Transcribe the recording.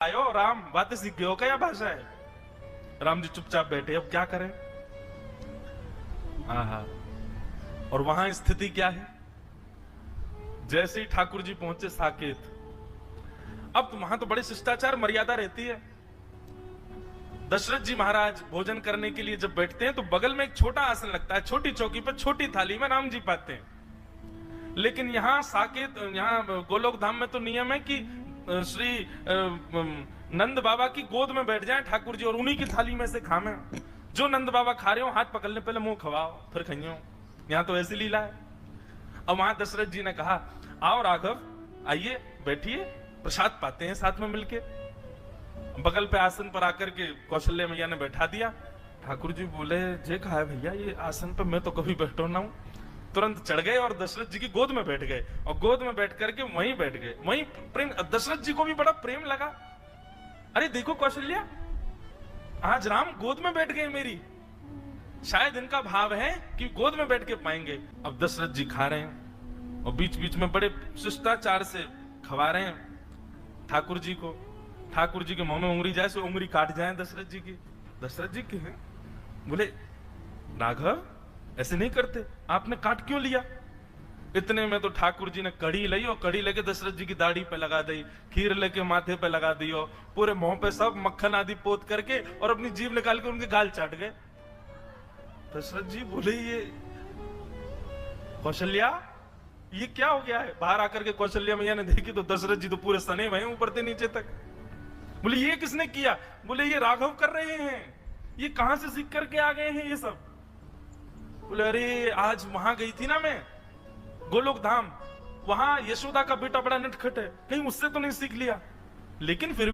आयो राम, बातें सीख गए हो क्या? भाषा है। राम जी चुपचाप बैठे, अब क्या करें। हाँ। और वहां स्थिति क्या है? जैसे ही ठाकुर जी पहुंचे साकेत, अब वहां तो बड़े शिष्टाचार मर्यादा रहती है। दशरथ जी महाराज भोजन करने के लिए जब बैठते हैं तो बगल में एक छोटा आसन लगता है, छोटी चौकी पर छोटी थाली में राम जी पाते हैं। लेकिन यहाँ साकेत, यहाँ गोलोक धाम में तो नियम है कि श्री नंद बाबा की गोद में बैठ जाए ठाकुर जी और उन्हीं की थाली में से खावे। जो नंद बाबा खा रहे हो हाथ पकड़ ले, पहले मुंह खवाओ फिर खाइयो। यहाँ तो ऐसी लीला है। अब वहां दशरथ जी ने कहा, आओ राघव, आइए बैठिए, प्रसाद पाते हैं साथ में मिलके। बगल पे आसन पर आकर के कौशल्य मैया ने बैठा दिया। ठाकुर जी बोले, जे कहा है भैया, ये आसन पर मैं तो कभी बैठो ना हूं। तुरंत चढ़ गए और दशरथ जी की गोद में बैठ गए और गोद में बैठ करके वहीं बैठ गए। वहीं प्रेम, दशरथ जी को भी बड़ा प्रेम लगा। अरे देखो कौशल्या, आज राम गोद में बैठ गए मेरी। शायद इनका भाव है कि गोद में बैठ के पाएंगे। अब दशरथ जी खा रहे हैं और बीच बीच में बड़े शिष्टाचार से खवा रहे हैं ठाकुर जी को। ठाकुर जी के मुंह में उंगली जाए सो उंगली काट जाए दशरथ जी की। दशरथ जी के बोले, राघव ऐसे नहीं करते, आपने काट क्यों लिया? इतने में तो ठाकुर जी ने कड़ी ली और कड़ी लेके दशरथ जी की दाढ़ी पे लगा दी, खीर लेके माथे पे लगा दी और पूरे मुंह पे सब मक्खन आदि पोत करके और अपनी जीभ निकाल के उनके गाल चाट गए। दशरथ जी बोले, ये कौशल्या, ये क्या हो गया है? बाहर आकर के कौशल्या मैया ने देखी तो दशरथ जी तो पूरे सने हुए ऊपर से नीचे तक। बोले, ये किसने किया? बोले, ये राघव कर रहे हैं। ये कहां से सीख करके आ गए हैं ये सब? बोले, अरे आज वहां गई थी ना मैं, गोलोक धाम, वहां यशोदा का बेटा बड़ा नटखट है, कहीं उससे तो नहीं सीख लिया। लेकिन फिर